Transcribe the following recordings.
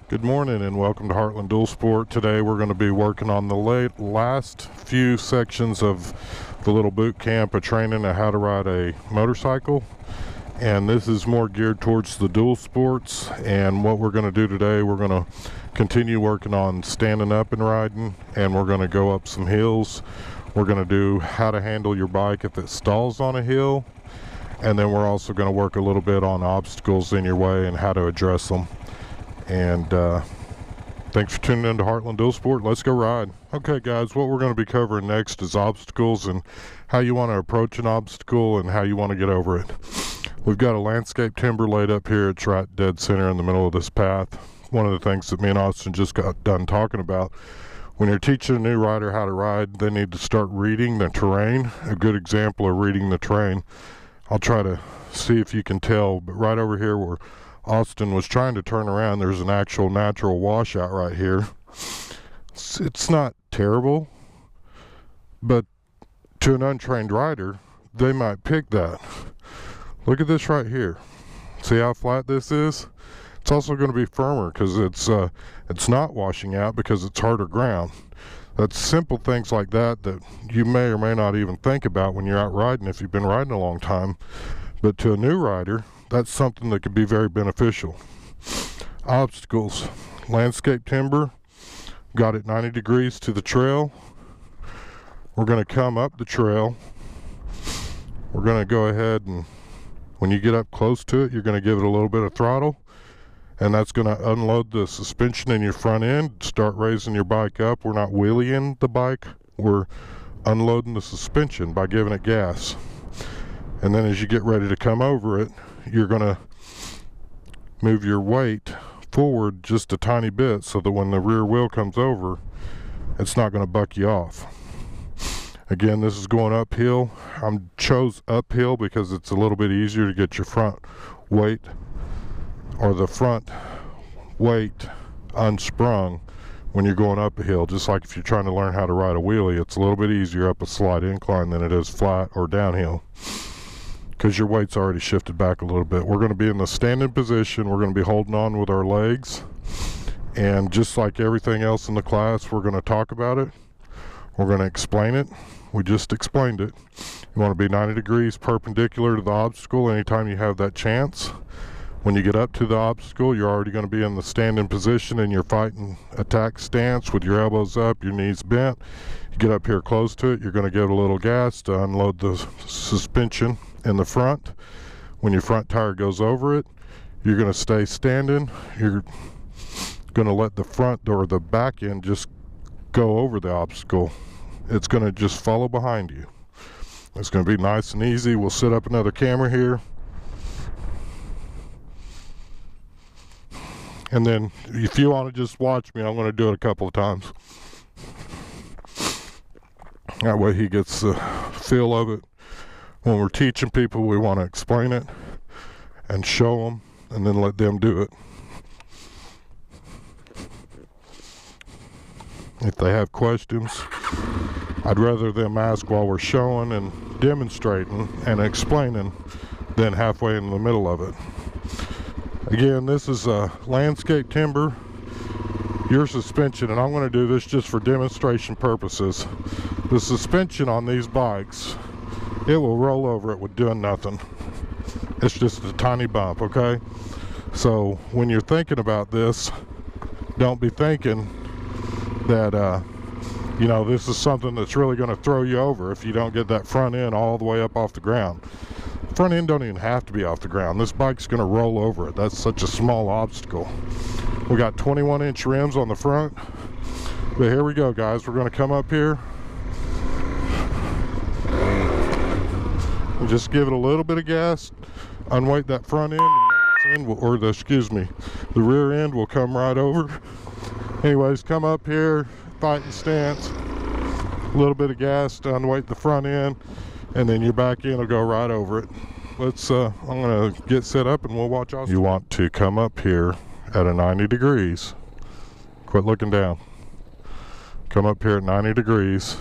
Good morning and welcome to Heartland Dual Sport. Today we're going to be working on the last few sections of the little boot camp of training on how to ride a motorcycle. And this is more geared towards the dual sports. And what we're going to do today, we're going to continue working on standing up and riding, and we're going to go up some hills. We're going to do how to handle your bike if it stalls on a hill. And then we're also going to work a little bit on obstacles in your way and how to address them. And thanks for tuning in to Heartland Dual Sport. Let's go ride. Okay guys, what we're going to be covering next is obstacles and how you want to approach an obstacle and how you want to get over it. We've got a landscape timber laid up here. It's right dead center in the middle of this path. One of the things that me and Austin just got done talking about, when you're teaching a new rider how to ride, they need to start reading the terrain. A good example of reading the terrain, I'll try to see if you can tell, but right over here where Austin was trying to turn around, there's an actual natural washout right here. It's not terrible, but to an untrained rider, they might pick that. Look at this right here. See how flat this is? It's also going to be firmer because it's not washing out because it's harder ground. That's simple things like that that you may or may not even think about when you're out riding if you've been riding a long time. But to a new rider, that's something that could be very beneficial. Obstacles. Landscape timber. Got it 90 degrees to the trail. We're going to come up the trail. We're going to go ahead and when you get up close to it, you're going to give it a little bit of throttle. And that's going to unload the suspension in your front end. Start raising your bike up. We're not wheeling the bike. We're unloading the suspension by giving it gas. And then as you get ready to come over it, you're going to move your weight forward just a tiny bit so that when the rear wheel comes over, it's not going to buck you off. Again, this is going uphill. I chose uphill because it's a little bit easier to get your front weight or the front weight unsprung when you're going up a hill. Just like if you're trying to learn how to ride a wheelie, it's a little bit easier up a slight incline than it is flat or downhill, because your weight's already shifted back a little bit. We're going to be in the standing position. We're going to be holding on with our legs. And just like everything else in the class, we're going to talk about it. We're going to explain it. We just explained it. You want to be 90 degrees perpendicular to the obstacle anytime you have that chance. When you get up to the obstacle, you're already going to be in the standing position in your fighting attack stance with your elbows up, your knees bent. You get up here close to it, you're going to give it a little gas to unload the suspension in the front. When your front tire goes over it, you're going to stay standing. You're going to let the front or the back end just go over the obstacle. It's going to just follow behind you. It's going to be nice and easy. We'll set up another camera here. And then if you want to just watch me, I'm going to do it a couple of times. That way he gets the feel of it. When we're teaching people, we want to explain it and show them and then let them do it. If they have questions, I'd rather them ask while we're showing and demonstrating and explaining than halfway in the middle of it. Again, this is a landscape timber, your suspension, and I'm going to do this just for demonstration purposes. The suspension on these bikes, it will roll over it with doing nothing. It's just a tiny bump, okay? So when you're thinking about this, don't be thinking that, you know, this is something that's really going to throw you over if you don't get that front end all the way up off the ground. Front end don't even have to be off the ground. This bike's going to roll over it. That's such a small obstacle. We got 21-inch rims on the front. But here we go, guys. We're going to come up here. And just give it a little bit of gas. Unweight that front end, or the rear end will come right over. Anyways, come up here, fighting stance. A little bit of gas to unweight the front end, and then your back end will go right over it. Let's I'm gonna get set up and we'll watch. You want to come up here at a 90 degrees. Quit looking down. Come up here at 90 degrees,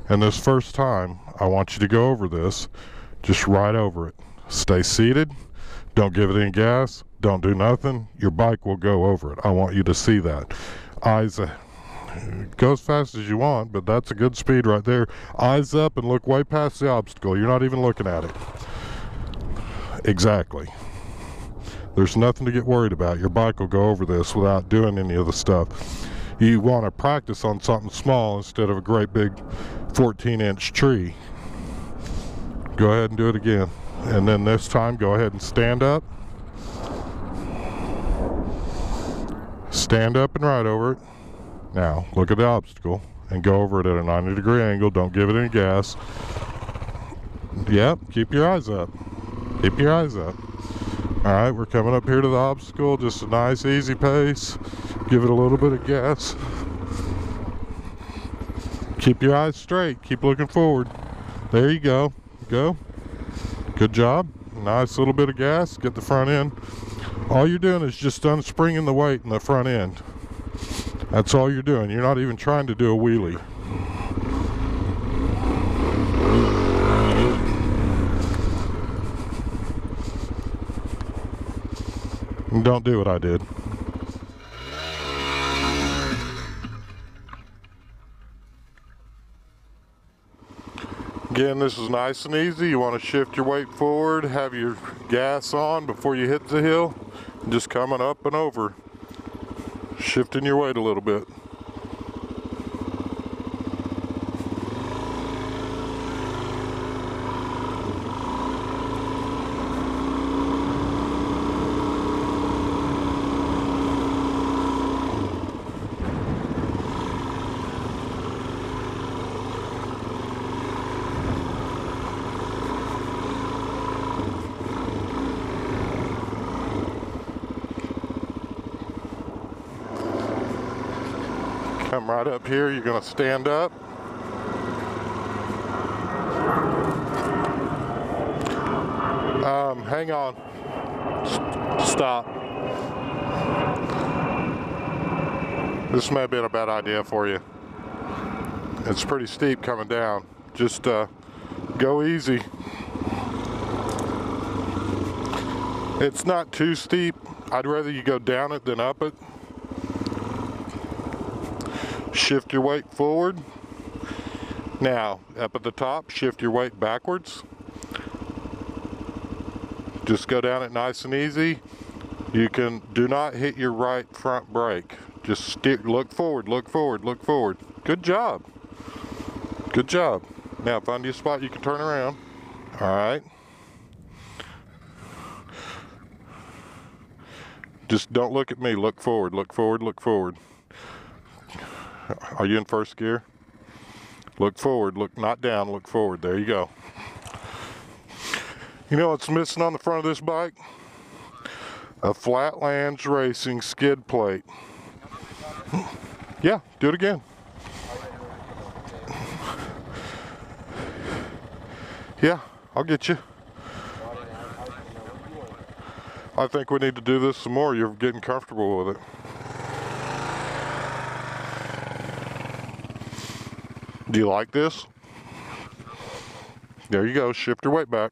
and this first time I want you to go over this just right over it. Stay seated, don't give it any gas, don't do nothing, your bike will go over it. I want you to see that. Eyes go as fast as you want, but that's a good speed right there. Eyes up and look way past the obstacle. You're not even looking at it. Exactly. There's nothing to get worried about. Your bike will go over this without doing any of the stuff. You want to practice on something small instead of a great big 14-inch tree. Go ahead and do it again. And then this time, go ahead and stand up. Stand up and ride over it. Now, look at the obstacle and go over it at a 90-degree angle. Don't give it any gas. Yep, keep your eyes up. Keep your eyes up. All right, we're coming up here to the obstacle. Just a nice, easy pace. Give it a little bit of gas. Keep your eyes straight. Keep looking forward. There you go. Go. Good job. Nice little bit of gas. Get the front end. All you're doing is just unspringing the weight in the front end. That's all you're doing. You're not even trying to do a wheelie. And don't do what I did. Again, this is nice and easy. You want to shift your weight forward, have your gas on before you hit the hill, and just coming up and over, shifting your weight a little bit. Come right up here, you're gonna stand up. Hang on. Stop. This may have been a bad idea for you. It's pretty steep coming down. Just go easy. It's not too steep. I'd rather you go down it than up it. Shift your weight forward. Now, up at the top, shift your weight backwards. Just go down it nice and easy. You do not hit your right front brake. Just look forward, look forward, look forward. Good job. Good job. Now, find you a spot you can turn around. All right. Just don't look at me. Look forward, look forward, look forward. Are you in first gear? Look forward, look not down, look forward. There you go. You know what's missing on the front of this bike? A FlatLands Racing skid plate. Yeah, do it again. Yeah, I'll get you. I think we need to do this some more. You're getting comfortable with it. Do you like this? There you go, shift your weight back.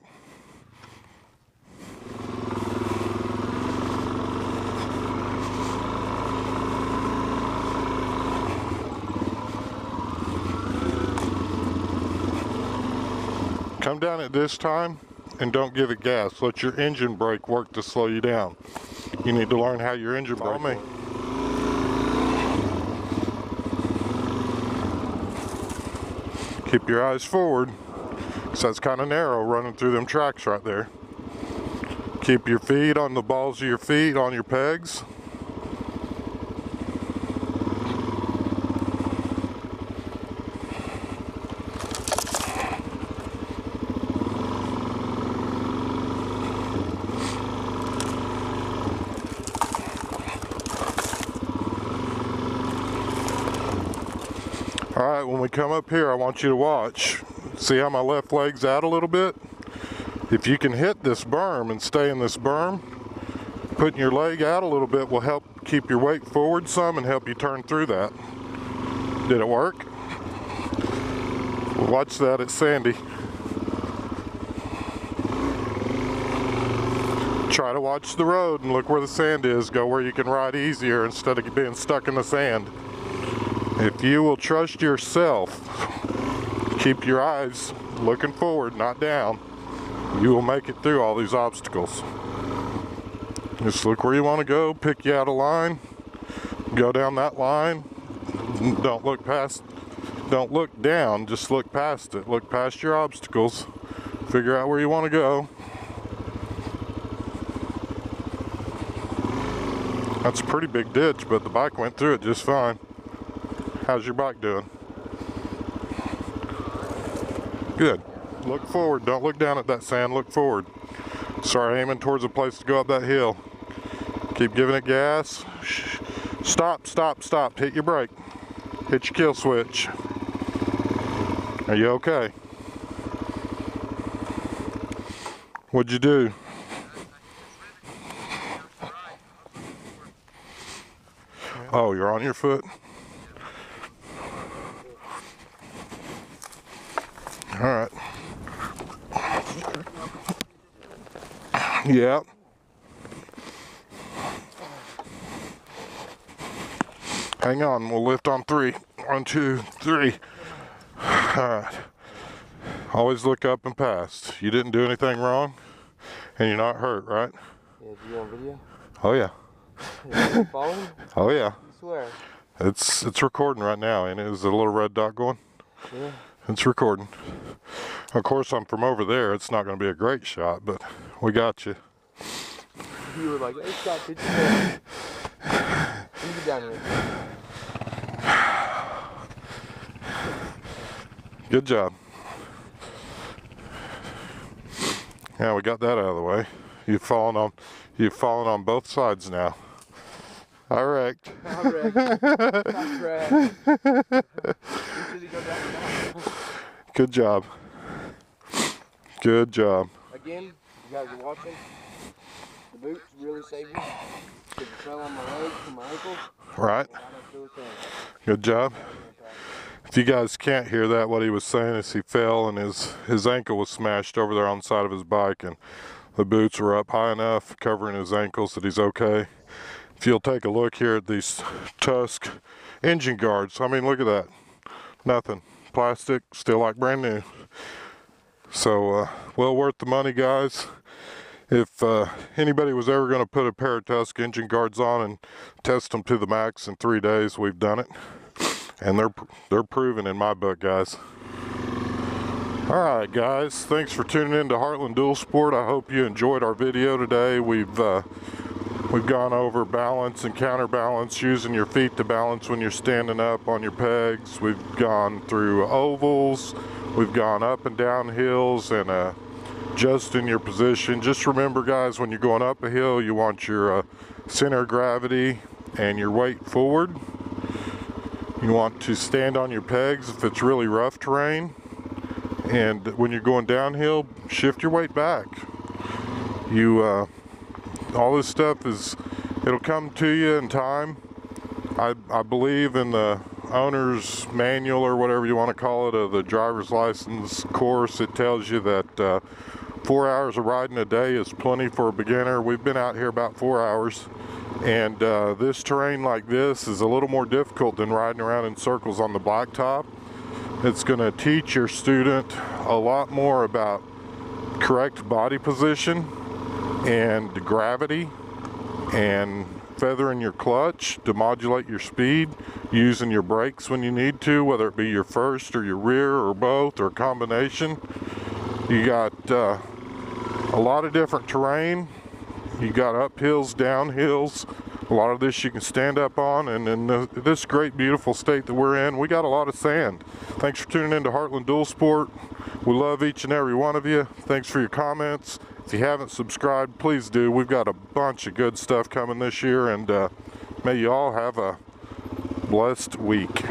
Come down at this time and don't give it gas. Let your engine brake work to slow you down. You need to learn how your engine brake works. Keep your eyes forward, because that's kind of narrow running through them tracks right there. Keep your feet on the balls of your feet, on your pegs. All right, when we come up here, I want you to watch. See how my left leg's out a little bit? If you can hit this berm and stay in this berm, putting your leg out a little bit will help keep your weight forward some and help you turn through that. Did it work? Watch that, it's sandy. Try Try to watch the road and look where the sand is. Go where you can ride easier instead of being stuck in the sand. If you will trust yourself, keep your eyes looking forward, not down, you will make it through all these obstacles. Just look where you want to go, pick you out a line, go down that line. Don't look down, just look past it. Look past your obstacles, figure out where you want to go. That's a pretty big ditch, but the bike went through it just fine. How's your bike doing? Good. Look forward, don't look down at that sand, look forward. Start aiming towards a place to go up that hill. Keep giving it gas. Stop, stop, stop. Hit your brake. Hit your kill switch. Are you okay? What'd you do? Oh, you're on your foot? All right. Yeah. Hang on, we'll lift on 3. 1, 2, 3. Alright. Always look up and past. You didn't do anything wrong, and you're not hurt, right? Yeah, you on video? Oh yeah. You following? Oh yeah. You swear? It's recording right now, and is the little red dot going? Yeah. It's recording. Of course, I'm from over there. It's not going to be a great shot, but we got you. You were like, hey, stop, did you get down here? Good job. Yeah, we got that out of the way. You've fallen on both sides now. I wrecked. I wrecked. I wrecked. Good job. Good job. Again, you guys are watching. The boots really saved me. Because it fell on my legs and my ankles. Right. Good job. If you guys can't hear that, what he was saying is he fell and his ankle was smashed over there on the side of his bike, and the boots were up high enough covering his ankles that he's okay. If you'll take a look here at these Tusk engine guards, I mean, look at that. Nothing. Plastic, still like brand new. So, well worth the money, guys. If anybody was ever going to put a pair of Tusk engine guards on and test them to the max in 3 days, we've done it. And they're proven in my book, guys. Alright guys, thanks for tuning in to Heartland Dual Sport. I hope you enjoyed our video today. We've gone over balance and counterbalance, using your feet to balance when you're standing up on your pegs. We've gone through ovals, we've gone up and down hills, and adjusting your position. Just remember, guys, when you're going up a hill, you want your center of gravity and your weight forward. You want to stand on your pegs if it's really rough terrain, and when you're going downhill, shift your weight back. All this stuff it'll come to you in time. I believe in the owner's manual, or whatever you want to call it, of the driver's license course. It tells you that 4 hours of riding a day is plenty for a beginner. We've been out here about 4 hours. And this terrain like this is a little more difficult than riding around in circles on the blacktop. It's going to teach your student a lot more about correct body position and gravity, and feathering your clutch to modulate your speed, using your brakes when you need to, whether it be your first or your rear or both or a combination. You got a lot of different terrain. You got uphills, downhills. A lot of this you can stand up on, and in this great, beautiful state that we're in, we got a lot of sand. Thanks for tuning in to Heartland Dual Sport. We love each and every one of you. Thanks for your comments. If you haven't subscribed, please do. We've got a bunch of good stuff coming this year, and may you all have a blessed week.